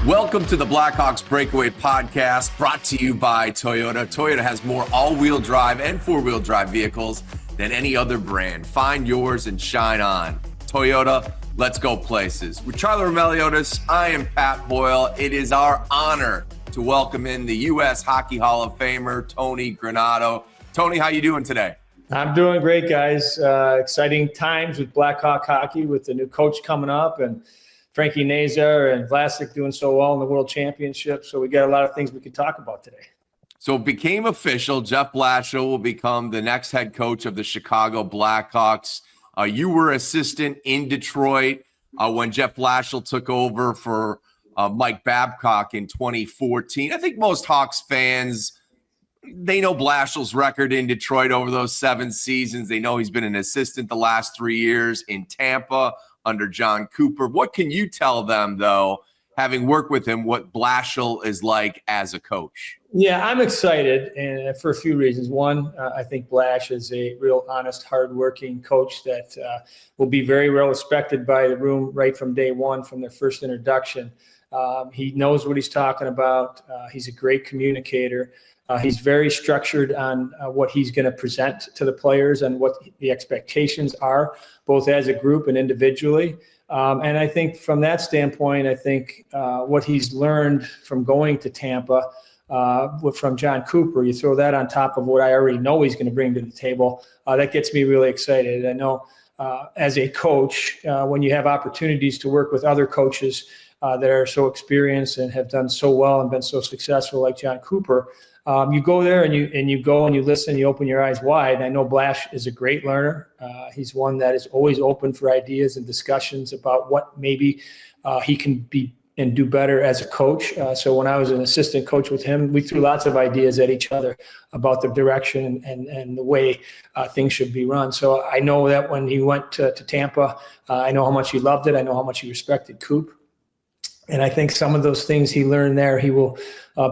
Welcome to the Blackhawks Breakaway podcast, brought to you by Toyota. Toyota has more all-wheel drive and four-wheel drive vehicles than any other brand. Find yours and shine on. Toyota, let's go places. With Charlie Roumeliotis, I am Pat Boyle. It is our honor to welcome in the U.S. Hockey Hall of Famer, Tony Granato. Tony, how you doing today? I'm doing great, guys. Exciting times with Blackhawk hockey, with the new coach coming up, and Frank Nazar and 𝗬👗 doing so well in the World Championship. So we got a lot of things we could talk about today. So it became official. Jeff Blashill will become the next head coach of the Chicago Blackhawks. You were assistant in Detroit when Jeff Blashill took over for Mike Babcock in 2014. I think most Hawks fans, they know Blashill's record in Detroit over those 7 seasons. They know he's been an assistant the last 3 years in Tampa under Jon Cooper. What can you tell them, though, having worked with him, what Blashill is like as a coach? Yeah, I'm excited, and for a few reasons. One, I think Blash is a real honest, hardworking coach that will be very well respected by the room right from day one, from their first introduction. He knows what he's talking about. He's a great communicator. He's very structured on what he's going to present to the players and what the expectations are, both as a group and individually. And I think from that standpoint, I think what he's learned from going to Tampa from Jon Cooper, you throw that on top of what I already know he's going to bring to the table, that gets me really excited. I know as a coach, when you have opportunities to work with other coaches that are so experienced and have done so well and been so successful like Jon Cooper, you go there and you go and you listen, you open your eyes wide. I know Blash is a great learner. He's one that is always open for ideas and discussions about what maybe he can be and do better as a coach. So when I was an assistant coach with him, we threw lots of ideas at each other about the direction and the way things should be run. So I know that when he went to Tampa, I know how much he loved it. I know how much he respected Coop. And I think some of those things he learned there, he will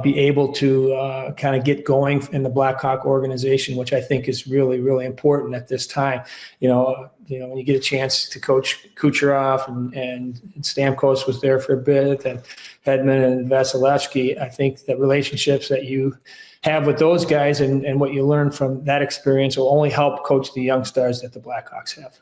be able to kind of get going in the Blackhawk organization, which I think is really, really important at this time. You know, when you get a chance to coach 𝗬𝗄𝗏 and Stamkos was there for a bit, and Hedman and Vasilevsky, I think the relationships that you have with those guys and what you learn from that experience will only help coach the young stars that the Blackhawks have.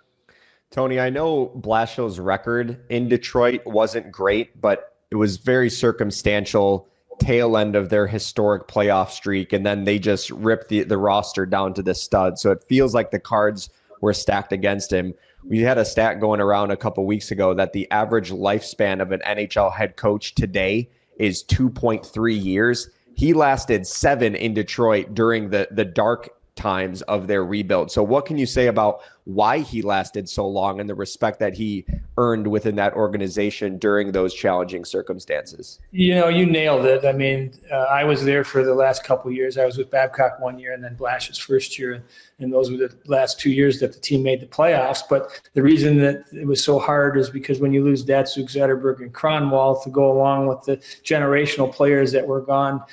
Tony, I know Blashill's record in Detroit wasn't great, but it was very circumstantial tail end of their historic playoff streak, and then they just ripped the roster down to the stud. So it feels like the cards were stacked against him. We had a stat going around a couple weeks ago that the average lifespan of an NHL head coach today is 2.3 years. He lasted 7 in Detroit during the dark times of their rebuild. So what can you say about why he lasted so long and the respect that he earned within that organization during those challenging circumstances? You know, you nailed it. I mean, I was there for the last couple of years. I was with Babcock 1 year and then Blash's first year. And those were the last 2 years that the team made the playoffs. But the reason that it was so hard is because when you lose 𝗬👗, Zetterberg, and Kronwall to go along with the generational players that were gone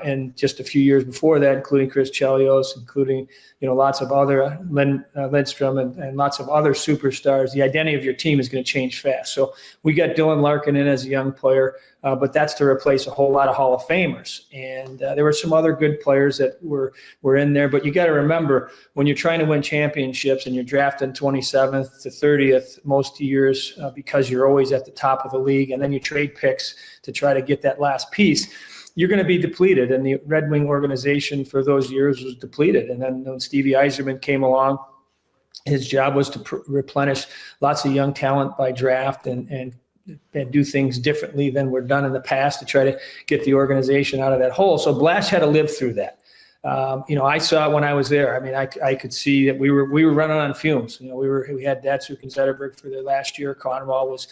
in just a few years before that, including Chris Chelios, including, lots of other Lidstrom and lots of other superstars, the identity of your team is going to change fast. So we got Dylan Larkin in as a young player, but that's to replace a whole lot of Hall of Famers. And there were some other good players that were in there. But you got to remember, when you're trying to win championships and you're drafted 27th to 30th most years because you're always at the top of the league, and then you trade picks to try to get that last piece, you're going to be depleted. And the Red Wing organization for those years was depleted. And then when Stevie Yzerman came along, his job was to replenish lots of young talent by draft and do things differently than were done in the past to try to get the organization out of that hole. So Blash had to live through that. I saw it when I was there. I mean, I could see that we were running on fumes. We had 𝗬👗 and Zetterberg for their last year. Kronwall was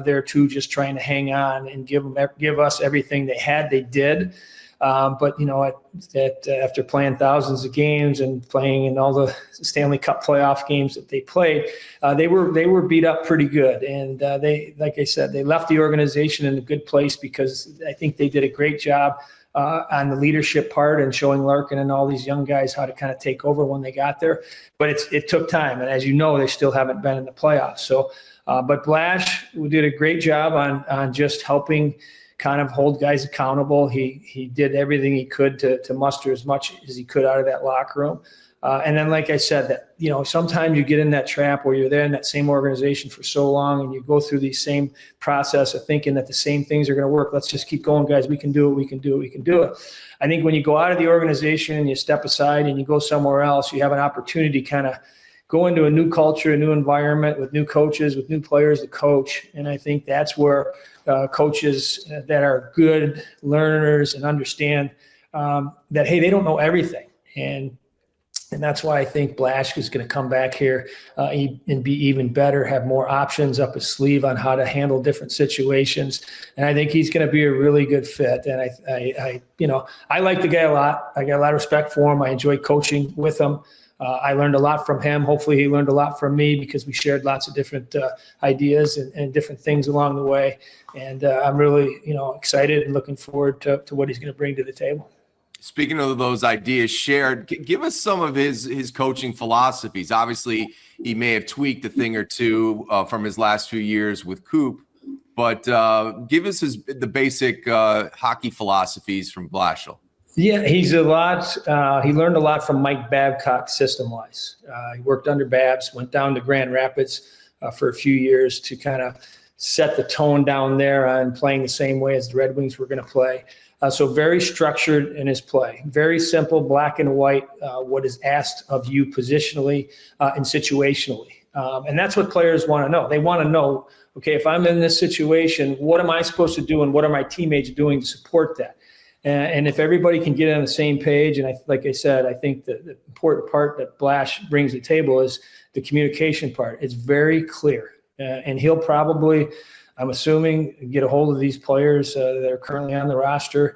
there too, just trying to hang on and give us everything they had. They did. But after playing thousands of games and playing in all the Stanley Cup playoff games that they played, they were beat up pretty good. And they, like I said, they left the organization in a good place because I think they did a great job on the leadership part and showing Larkin and all these young guys how to kind of take over when they got there. But it took time. And as you know, they still haven't been in the playoffs. So, but Blash did a great job on just helping kind of hold guys accountable. He did everything he could to muster as much as he could out of that locker room. And then, like I said, that, you know, sometimes you get in that trap where you're there in that same organization for so long and you go through the same process of thinking that the same things are going to work. Let's just keep going, guys. We can do it. We can do it. We can do it. I think when you go out of the organization and you step aside and you go somewhere else, you have an opportunity to kind of go into a new culture, a new environment with new coaches, with new players to coach. And I think that's where coaches that are good learners and understand that, hey, they don't know everything. And that's why I think Blash is going to come back here and be even better, have more options up his sleeve on how to handle different situations. And I think he's going to be a really good fit. And I like the guy a lot. I got a lot of respect for him. I enjoy coaching with him. I learned a lot from him. Hopefully he learned a lot from me because we shared lots of different ideas and different things along the way. And I'm really, excited and looking forward to what he's going to bring to the table. Speaking of those ideas shared, give us some of his coaching philosophies. Obviously, he may have tweaked a thing or two from his last few years with Coop, but give us the basic hockey philosophies from Blashill. Yeah, he's a lot. He learned a lot from Mike Babcock system-wise. He worked under Babs, went down to Grand Rapids for a few years to kind of set the tone down there on playing the same way as the Red Wings were going to play. So very structured in his play, very simple, black and white, what is asked of you positionally and situationally. And that's what players want to know. They want to know, okay, if I'm in this situation, what am I supposed to do and what are my teammates doing to support that? And if everybody can get on the same page, and like I said, I think the important part that Blash brings to the table is the communication part. It's very clear. And he'll probably, I'm assuming, get a hold of these players that are currently on the roster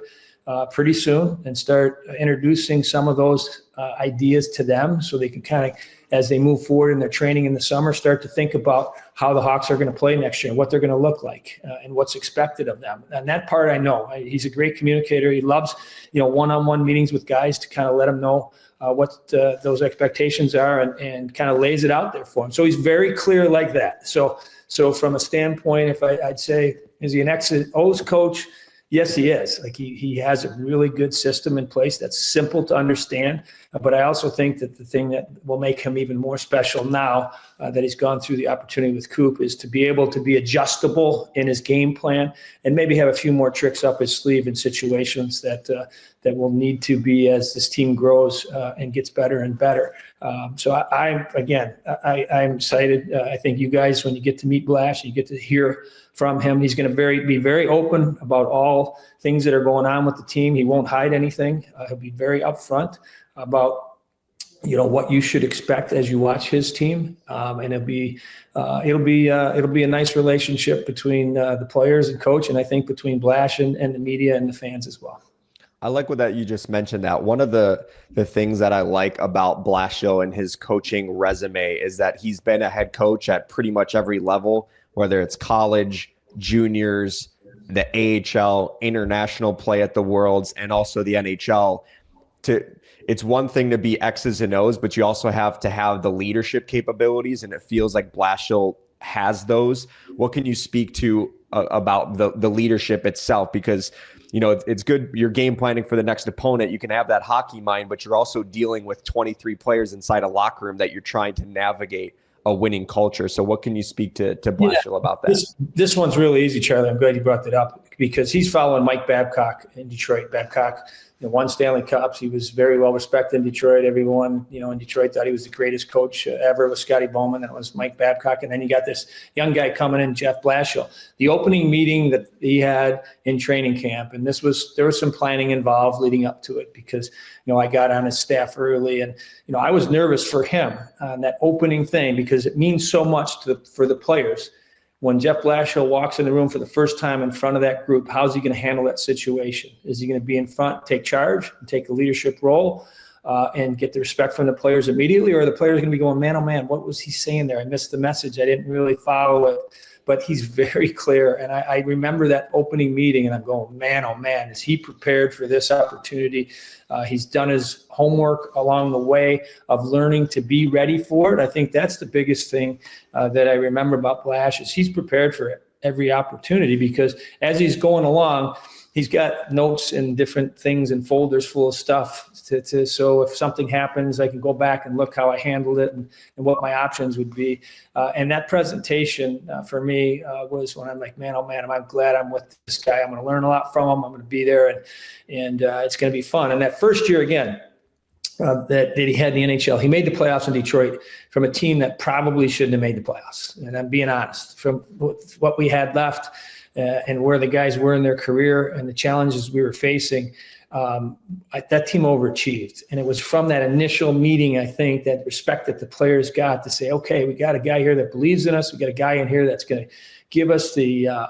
pretty soon and start introducing some of those ideas to them so they can kind of, as they move forward in their training in the summer, start to think about how the Hawks are going to play next year, what they're going to look like, and what's expected of them. And that part I know. He's a great communicator. He loves, one-on-one meetings with guys to kind of let them know what those expectations are and kind of lays it out there for them. So he's very clear like that. So from a standpoint, if I'd say, is he an X's O's coach? Yes, he is. Like he has a really good system in place that's simple to understand. But I also think that the thing that will make him even more special now that he's gone through the opportunity with Coop is to be able to be adjustable in his game plan and maybe have a few more tricks up his sleeve in situations that will need to be as this team grows and gets better and better. So I'm excited. I think you guys, when you get to meet Blash, you get to hear from him. He's going to be very open about all things that are going on with the team. He won't hide anything. He'll be very upfront about what you should expect as you watch his team, and it'll be a nice relationship between the players and coach, and I think between Blash and the media and the fans as well. I like what that you just mentioned. That one of the things that I like about Blashill and his coaching resume is that he's been a head coach at pretty much every level, whether it's college, juniors, the AHL, international play at the Worlds, and also the NHL. It's one thing to be X's and O's, but you also have to have the leadership capabilities, and it feels like Blashill has those. What can you speak to about the leadership itself? Because it's good. You're game planning for the next opponent. You can have that hockey mind, but you're also dealing with 23 players inside a locker room that you're trying to navigate a winning culture. So what can you speak to Blashill about that? This one's really easy, Charlie. I'm glad you brought that up because he's following Mike Babcock in Detroit. Babcock won Stanley Cups. He was very well respected in Detroit. Everyone, in Detroit thought he was the greatest coach ever with 𝗏𝗏𝗏𝗏. That was Mike Babcock. And then you got this young guy coming in, Jeff Blashill. The opening meeting that he had in training camp, and there was some planning involved leading up to it because, I got on his staff early and, I was nervous for him on that opening thing because it means so much for the players. When Jeff Blashill walks in the room for the first time in front of that group, how's he going to handle that situation? Is he going to be in front, take charge, and take a leadership role, and get the respect from the players immediately? Or are the players going to be going, man, oh man, what was he saying there? I missed the message. I didn't really follow it. But he's very clear. And I remember that opening meeting, and I'm going, man, oh man, is he prepared for this opportunity? He's done his homework along the way of learning to be ready for it. I think that's the biggest thing that I remember about Blash is he's prepared for every opportunity, because as he's going along, he's got notes and different things and folders full of stuff so if something happens, I can go back and look how I handled it and what my options would be. And that presentation for me was when I'm like, man, oh man, I'm glad I'm with this guy. I'm going to learn a lot from him. I'm going to be there, and it's going to be fun. And that first year again, that he had in the NHL, he made the playoffs in Detroit from a team that probably shouldn't have made the playoffs. And I'm being honest, from what we had left and where the guys were in their career and the challenges we were facing, that team overachieved. And it was from that initial meeting, I think, that respect that the players got to say, okay, we got a guy here that believes in us. We got a guy in here that's going to give us the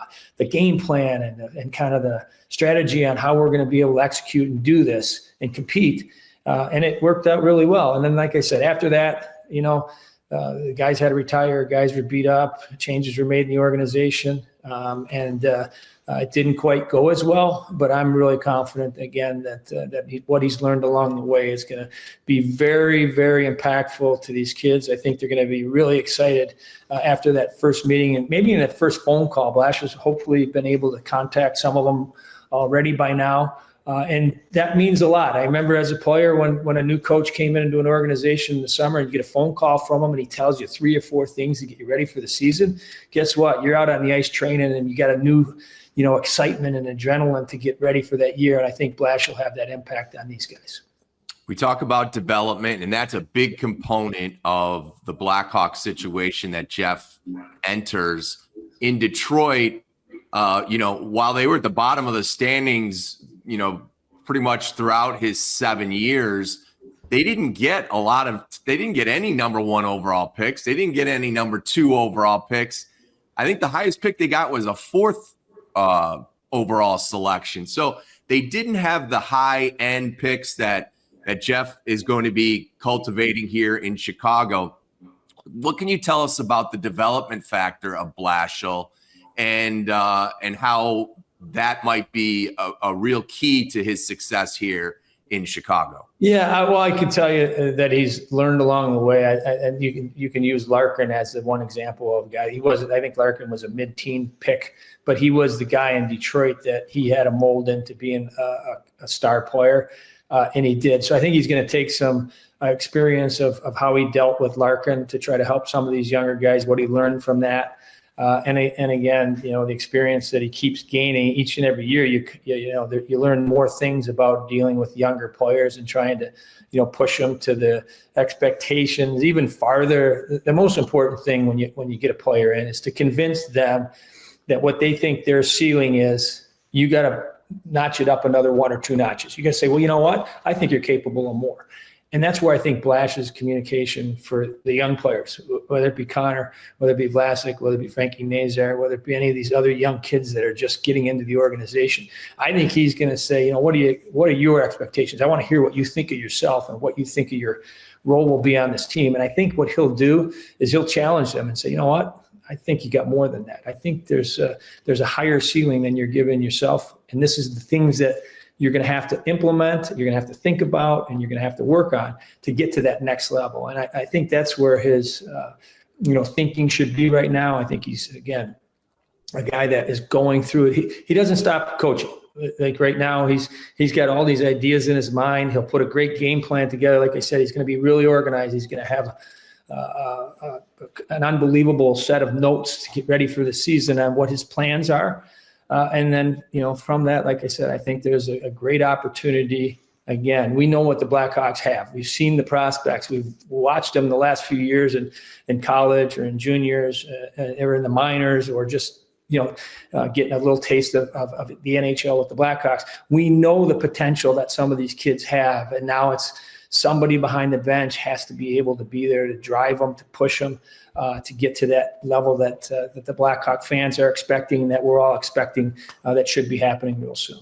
game plan and kind of the strategy on how we're going to be able to execute and do this and compete. And it worked out really well. And then, like I said, after that, the guys had to retire, guys were beat up, changes were made in the organization, and it didn't quite go as well. But I'm really confident, again, that what he's learned along the way is going to be very, very impactful to these kids. I think they're going to be really excited after that first meeting, and maybe in that first phone call. Blashill's hopefully been able to contact some of them already by now. And that means a lot. I remember as a player when a new coach came into an organization in the summer and you get a phone call from him and he tells you 3 or 4 things to get you ready for the season. Guess what? You're out on the ice training and you got a new, excitement and adrenaline to get ready for that year. And I think Blashill will have that impact on these guys. We talk about development, and that's a big component of the Blackhawks situation that Jeff enters. In Detroit, while they were at the bottom of the standings, pretty much throughout his 7 years, they didn't get any number 1 overall picks. They didn't get any number 2 overall picks. I think the highest pick they got was a 4th overall selection. So they didn't have the high end picks that Jeff is going to be cultivating here in Chicago. What can you tell us about the development factor of Blashill and how that might be a real key to his success here in Chicago? Yeah, well, I can tell you that he's learned along the way. And you can use Larkin as the one example of a guy. I think Larkin was a mid-teen pick, but he was the guy in Detroit that he had to mold into being a star player, and he did. So I think he's going to take some experience of how he dealt with Larkin to try to help some of these younger guys, what he learned from that. And again, the experience that he keeps gaining each and every year, you learn more things about dealing with younger players and trying to, push them to the expectations even farther. The most important thing when you get a player in is to convince them that what they think their ceiling is, you got to notch it up another 1 or 2 notches. You got to say, well, you know what? I think you're capable of more. And that's where I think Blash's communication for the young players, whether it be Connor, whether it be 𝗦𝗡, whether it be Frank Nazar, whether it be any of these other young kids that are just getting into the organization, I think he's going to say, what are your expectations? I want to hear what you think of yourself and what you think of your role will be on this team. And I think what he'll do is he'll challenge them and say, you know what? I think you got more than that. I think there's a higher ceiling than you're giving yourself. And this is the things that you're going to have to implement, you're going to have to think about, and you're going to have to work on to get to that next level. And I think that's where his, thinking should be right now. I think he's, again, a guy that is going through it. He doesn't stop coaching. Like right now, he's got all these ideas in his mind. He'll put a great game plan together. Like I said, he's going to be really organized. He's going to have an unbelievable set of notes to get ready for the season on what his plans are. And then, from that, like I said, I think there's a great opportunity. Again, we know what the Blackhawks have. We've seen the prospects. We've watched them the last few years in college or in juniors or in the minors or just, getting a little taste of the NHL with the Blackhawks. We know the potential that some of these kids have. And now it's somebody behind the bench has to be able to be there to drive them, to push them, to get to that level that the Blackhawk fans are expecting, that we're all expecting, that should be happening real soon.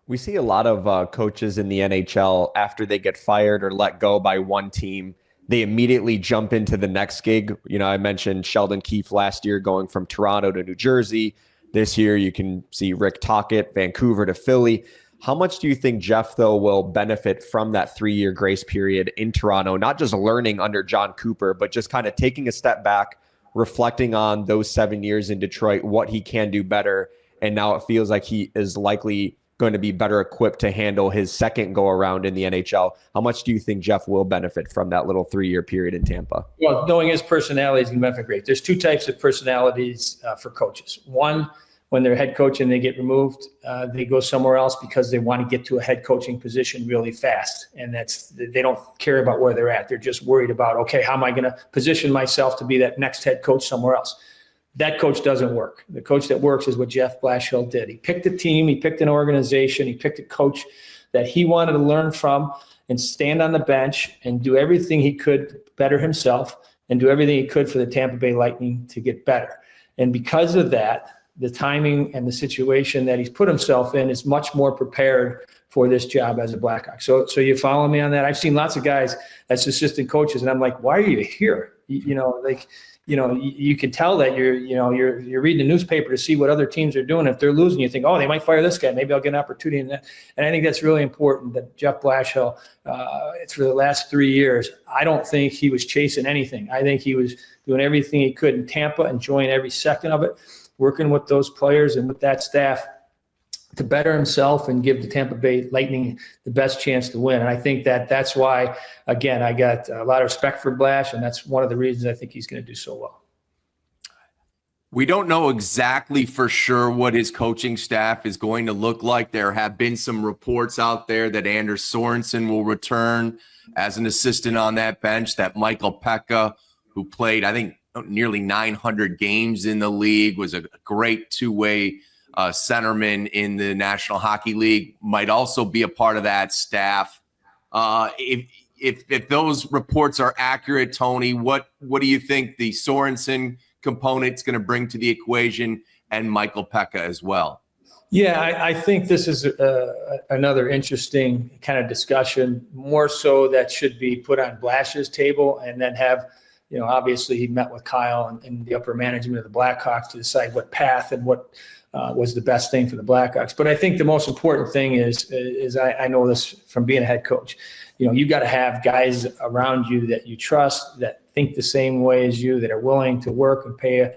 We see a lot of coaches in the NHL, after they get fired or let go by one team, they immediately jump into the next gig. I mentioned Sheldon Keefe last year going from Toronto to New Jersey. This year you can see Rick Tocchet, Vancouver to Philly. How much do you think Jeff, though, will benefit from that 3-year grace period in Toronto, not just learning under Jon Cooper, but just kind of taking a step back, reflecting on those 7 years in Detroit, what he can do better. And now it feels like he is likely going to be better equipped to handle his second go around in the NHL. How much do you think Jeff will benefit from that little 3-year period in Tampa? Well, knowing his personality is going to benefit great. There's two types of personalities for coaches. One, when they're head coach and they get removed, they go somewhere else because they want to get to a head coaching position really fast. And they don't care about where they're at. They're just worried about, okay, how am I going to position myself to be that next head coach somewhere else? That coach doesn't work. The coach that works is what Jeff Blashill did. He picked a team, he picked an organization, he picked a coach that he wanted to learn from and stand on the bench and do everything he could to better himself and do everything he could for the Tampa Bay Lightning to get better. And because of that, the timing and the situation that he's put himself in is much more prepared for this job as a Blackhawk. So you follow me on that? I've seen lots of guys as assistant coaches, and I'm like, why are you here? You can tell that you're reading the newspaper to see what other teams are doing. If they're losing, you think, oh, they might fire this guy. Maybe I'll get an opportunity in that. And I think that's really important that Jeff Blashill, for the last 3 years, I don't think he was chasing anything. I think he was doing everything he could in Tampa, enjoying every second of it, working with those players and with that staff to better himself and give the Tampa Bay Lightning the best chance to win. And I think that's why, again, I got a lot of respect for Blash, and that's one of the reasons I think he's going to do so well. We don't know exactly for sure what his coaching staff is going to look like. There have been some reports out there that Anders Sorensen will return as an assistant on that bench, that 𝗵cie, who played, I think, nearly 900 games in the league, was a great two-way centerman in the National Hockey League, might also be a part of that staff. If those reports are accurate, Tony, what do you think the Sorensen component is going to bring to the equation, and 𝗵cie as well? Yeah, I think this is another interesting kind of discussion, more so that should be put on Blash's table, and then have, obviously he met with Kyle and the upper management of the Blackhawks to decide what path and what was the best thing for the Blackhawks. But I think the most important thing is I know this from being a head coach. You got to have guys around you that you trust, that think the same way as you, that are willing to work and pay,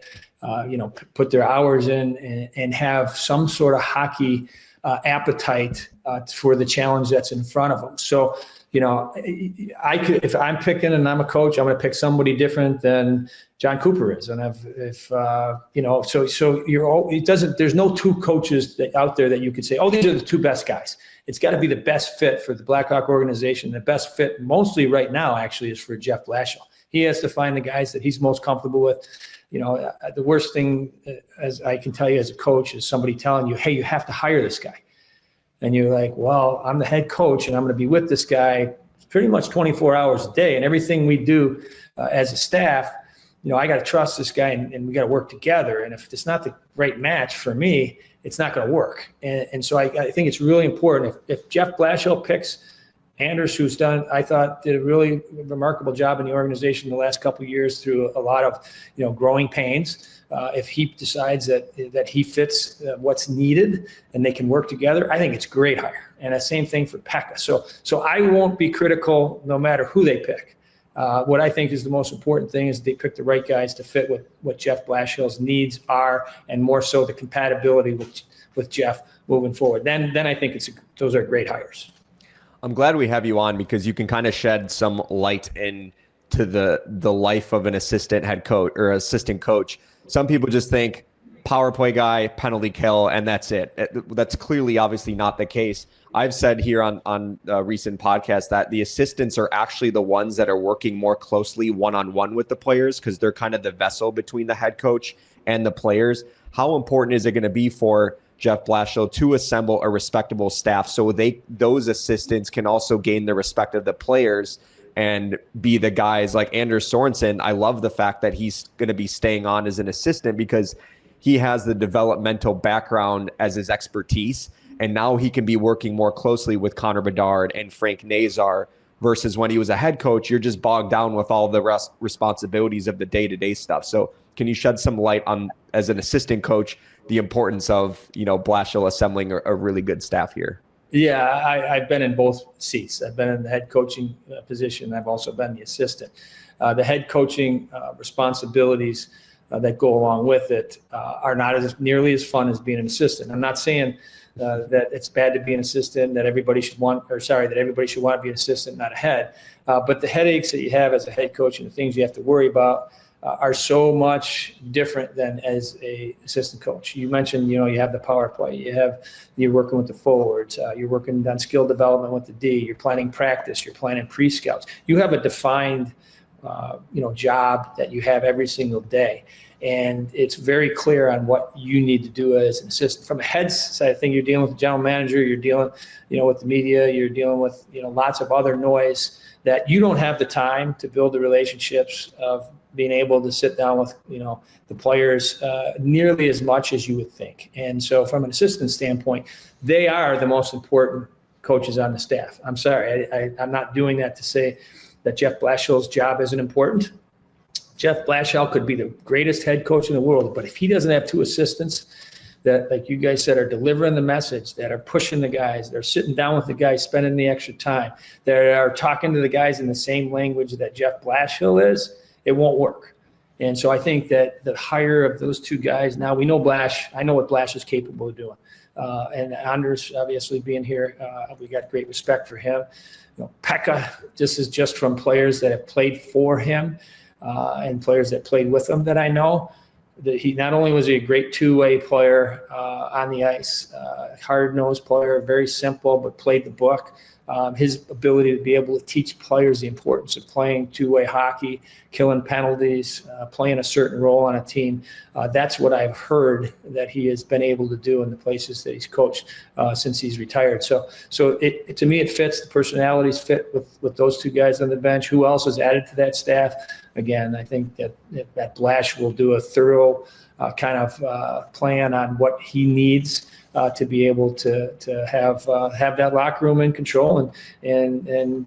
put their hours in and have some sort of hockey appetite for the challenge that's in front of them. So, if I'm picking and I'm a coach, I'm going to pick somebody different than Jon Cooper is. And there's no two coaches out there that you could say, oh, these are the two best guys. It's got to be the best fit for the Blackhawk organization. The best fit mostly right now actually is for Jeff Blashill. He has to find the guys that he's most comfortable with. The worst thing, as I can tell you as a coach, is somebody telling you, hey, you have to hire this guy. And you're like, well, I'm the head coach and I'm going to be with this guy pretty much 24 hours a day. And everything we do as a staff, I got to trust this guy and we got to work together. And if it's not the right match for me, it's not going to work. And so I think it's really important. If Jeff Blashill picks Anders, who's did a really remarkable job in the organization the last couple of years through a lot of, growing pains. If he decides that he fits what's needed and they can work together, I think it's a great hire. And the same thing for 𝗵cie. So I won't be critical no matter who they pick. What I think is the most important thing is they pick the right guys to fit what Jeff Blashill's needs are, and more so the compatibility with Jeff moving forward. Then I think those are great hires. I'm glad we have you on because you can kind of shed some light into the life of an assistant head coach or assistant coach. Some people just think power play guy, penalty kill, and that's it. That's clearly obviously not the case. I've said here on recent podcasts that the assistants are actually the ones that are working more closely one-on-one with the players because they're kind of the vessel between the head coach and the players. How important is it going to be for Jeff Blashill to assemble a respectable staff so those assistants can also gain the respect of the players and be the guys like Anders Sorensen? I love the fact that he's going to be staying on as an assistant because he has the developmental background as his expertise. And now he can be working more closely with Connor Bedard and Frank Nazar versus when he was a head coach, you're just bogged down with all the responsibilities of the day-to-day stuff. So can you shed some light on, as an assistant coach, the importance of, Blashill assembling a really good staff here? Yeah, I've been in both seats. I've been in the head coaching position. I've also been the assistant. The head coaching responsibilities that go along with it are not nearly as fun as being an assistant. I'm not saying that it's bad to be an assistant, that everybody should want to be an assistant, not a head. But the headaches that you have as a head coach and the things you have to worry about are so much different than as a assistant coach. You mentioned, you have the power play, you're working with the forwards, you're working on skill development with the D, you're planning practice, you're planning pre-scouts. You have a defined job that you have every single day. And it's very clear on what you need to do as an assistant. From a head's side of thing, you're dealing with the general manager, you're dealing, with the media, you're dealing with, lots of other noise that you don't have the time to build the relationships of being able to sit down with, the players nearly as much as you would think. And so from an assistant standpoint, they are the most important coaches on the staff. I'm sorry, I'm not doing that to say that Jeff Blashill's job isn't important. Jeff Blashill could be the greatest head coach in the world, but if he doesn't have two assistants that, like you guys said, are delivering the message, that are pushing the guys, they're sitting down with the guys, spending the extra time, that are talking to the guys in the same language that Jeff Blashill is, it won't work. And so I think that the hire of those two guys, now we know I know what Blash is capable of doing. And Anders, obviously being here, we got great respect for him. 𝗵𝗃, this is just from players that have played for him and players that played with him that I know. That he not only was he a great two-way player on the ice, hard-nosed player, very simple, but played the book. His ability to be able to teach players the importance of playing two-way hockey, killing penalties, playing a certain role on a team. That's what I've heard that he has been able to do in the places that he's coached since he's retired. So to me, it fits. The personalities fit with those two guys on the bench. Who else is added to that staff? Again, I think that Blash will do a thorough kind of plan on what he needs to be able to have that locker room in control, and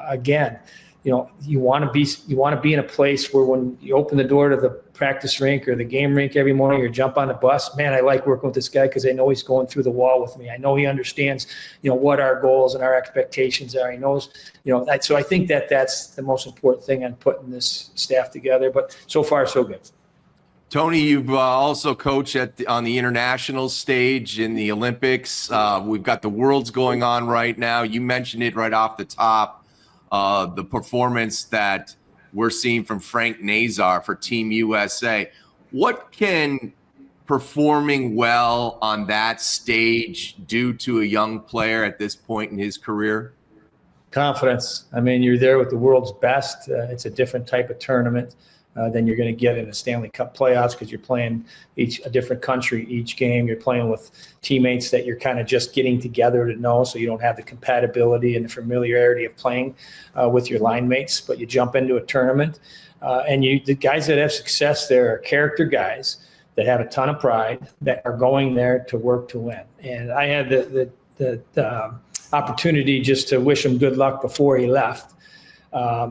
again, you want to be in a place where when you open the door to the practice rink or the game rink every morning, or jump on the bus, man, I like working with this guy because I know he's going through the wall with me. I know he understands, what our goals and our expectations are. He knows, so I think that's the most important thing on putting this staff together. But so far, so good. Tony, you've also coached on the international stage in the Olympics. We've got the Worlds going on right now. You mentioned it right off the top, the performance that we're seeing from Frank Nazar for Team USA. What can performing well on that stage do to a young player at this point in his career? Confidence. I mean, you're there with the world's best. It's a different type of tournament than you're going to get in the Stanley Cup playoffs, because you're playing a different country each game. You're playing with teammates that you're kind of just getting together to know, so you don't have the compatibility and the familiarity of playing with your line mates. But you jump into a tournament, and the guys that have success there are character guys that have a ton of pride, that are going there to work to win. And I had the opportunity just to wish him good luck before he left.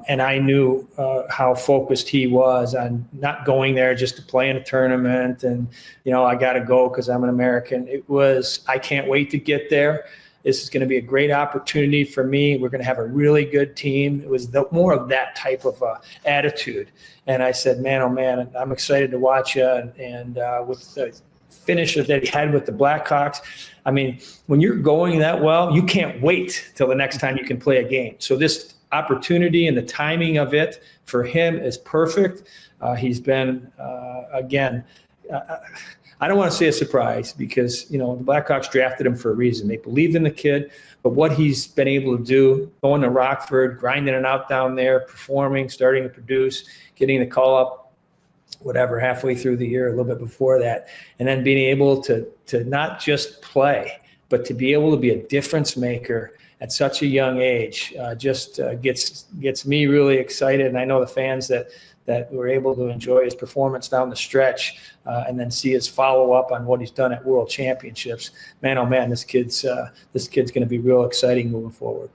And I knew how focused he was on not going there just to play in a tournament and, I got to go because I'm an American. It was, I can't wait to get there. This is going to be a great opportunity for me. We're going to have a really good team. It was more of that type of attitude. And I said, man, oh man, I'm excited to watch you. And with the finish that he had with the Blackhawks, I mean, when you're going that well, you can't wait till the next time you can play a game. So this opportunity and the timing of it for him is perfect. He's been, again, I don't want to say a surprise, because, the Blackhawks drafted him for a reason. They believed in the kid, but what he's been able to do, going to Rockford, grinding it out down there, performing, starting to produce, getting the call up, whatever, halfway through the year, a little bit before that, and then being able to not just play, but to be able to be a difference maker at such a young age, just gets me really excited. And I know the fans that were able to enjoy his performance down the stretch, and then see his follow-up on what he's done at World Championships. Man, oh man, this kid's going to be real exciting moving forward.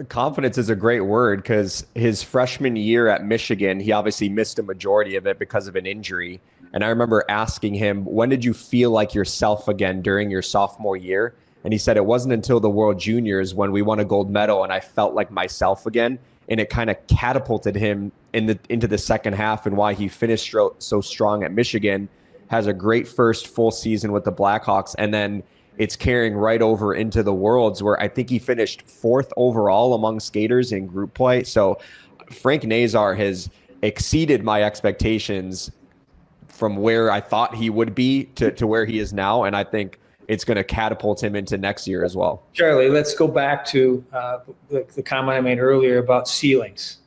Confidence is a great word, because his freshman year at Michigan, he obviously missed a majority of it because of an injury. And I remember asking him, when did you feel like yourself again during your sophomore year? And he said it wasn't until the World Juniors when we won a gold medal and I felt like myself again. And it kind of catapulted him into the second half, and why he finished so strong at Michigan, has a great first full season with the Blackhawks. And then it's carrying right over into the Worlds, where I think he finished 4th overall among skaters in group play. So Frank Nazar has exceeded my expectations from where I thought he would be to where he is now. And I think it's going to catapult him into next year as well. Charlie, let's go back to the comment I made earlier about ceilings.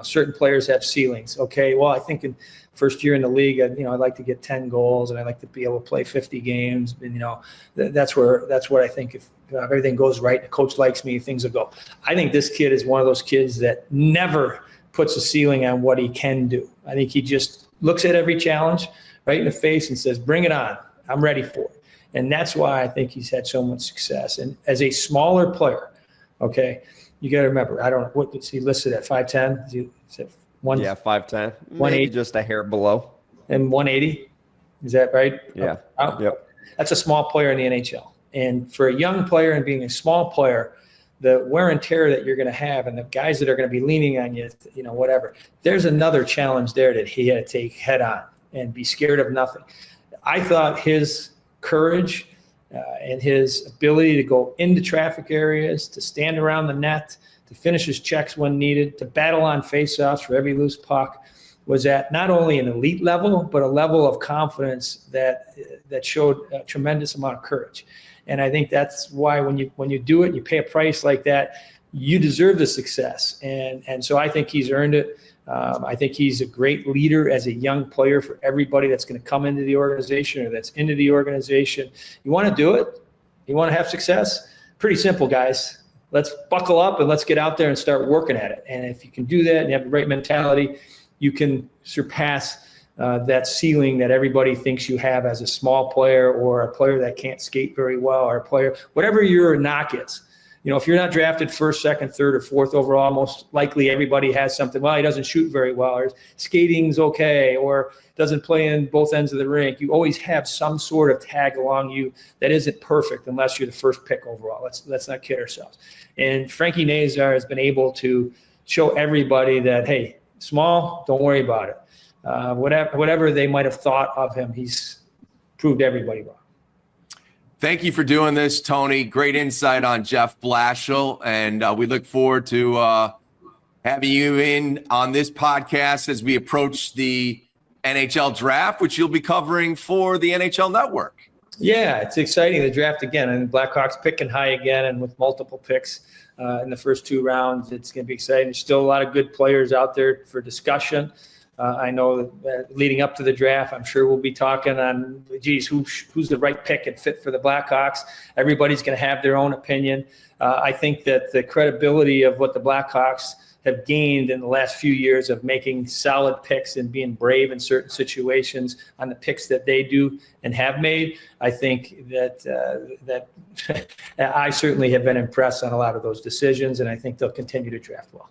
Certain players have ceilings. Okay, well, I think in first year in the league, I'd like to get 10 goals and I'd like to be able to play 50 games. And, that's what I think. If everything goes right, the coach likes me, things will go. I think this kid is one of those kids that never puts a ceiling on what he can do. I think he just looks at every challenge right in the face and says, bring it on. I'm ready for it. And that's why I think he's had so much success. And as a smaller player, okay, you got to remember, I don't know, what is he listed at, 5'10"? Is he at 1? Yeah, 5'10". 180. Maybe just a hair below. And 180? Is that right? Yeah. Oh, Yep. That's a small player in the NHL. And for a young player and being a small player, the wear and tear that you're going to have and the guys that are going to be leaning on you, whatever, there's another challenge there that he had to take head on and be scared of nothing. I thought his courage and his ability to go into traffic areas, to stand around the net, to finish his checks when needed, to battle on faceoffs for every loose puck, was at not only an elite level, but a level of confidence that showed a tremendous amount of courage. And I think that's why when you do it, you pay a price like that, you deserve the success. And so I think he's earned it. I think he's a great leader as a young player for everybody that's going to come into the organization or that's into the organization. You want to do it? You want to have success? Pretty simple, guys. Let's buckle up and let's get out there and start working at it. And if you can do that and you have the right mentality, you can surpass that ceiling that everybody thinks you have as a small player or a player that can't skate very well or a player, whatever your knock is. If you're not drafted 1st, 2nd, 3rd, or 4th overall, most likely everybody has something. Well, he doesn't shoot very well, or skating's okay, or doesn't play in both ends of the rink. You always have some sort of tag along you that isn't perfect unless you're the 1st pick overall. Let's not kid ourselves. And Frankie Nazar has been able to show everybody that, hey, small, don't worry about it. Whatever they might have thought of him, he's proved everybody wrong. Thank you for doing this, Tony. Great insight on Jeff Blashill, and we look forward to having you in on this podcast as we approach the NHL draft, which you'll be covering for the NHL Network. Yeah, it's exciting, the draft again, and Blackhawks picking high again, and with multiple picks in the first 2 rounds, it's going to be exciting. There's still a lot of good players out there for discussion. I know that leading up to the draft, I'm sure we'll be talking on, who's the right pick and fit for the Blackhawks. Everybody's going to have their own opinion. I think that the credibility of what the Blackhawks have gained in the last few years of making solid picks and being brave in certain situations on the picks that they do and have made, I think that I certainly have been impressed on a lot of those decisions, and I think they'll continue to draft well.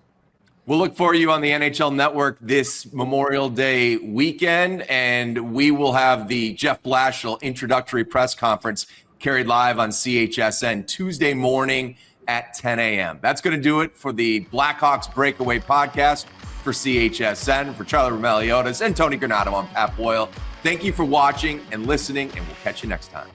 We'll look for you on the NHL Network this Memorial Day weekend, and we will have the Jeff Blashill introductory press conference carried live on CHSN Tuesday morning at 10 a.m. That's going to do it for the Blackhawks Breakaway podcast for CHSN. For Charlie Roumeliotis and Tony Granato, I'm Pat Boyle. Thank you for watching and listening, and we'll catch you next time.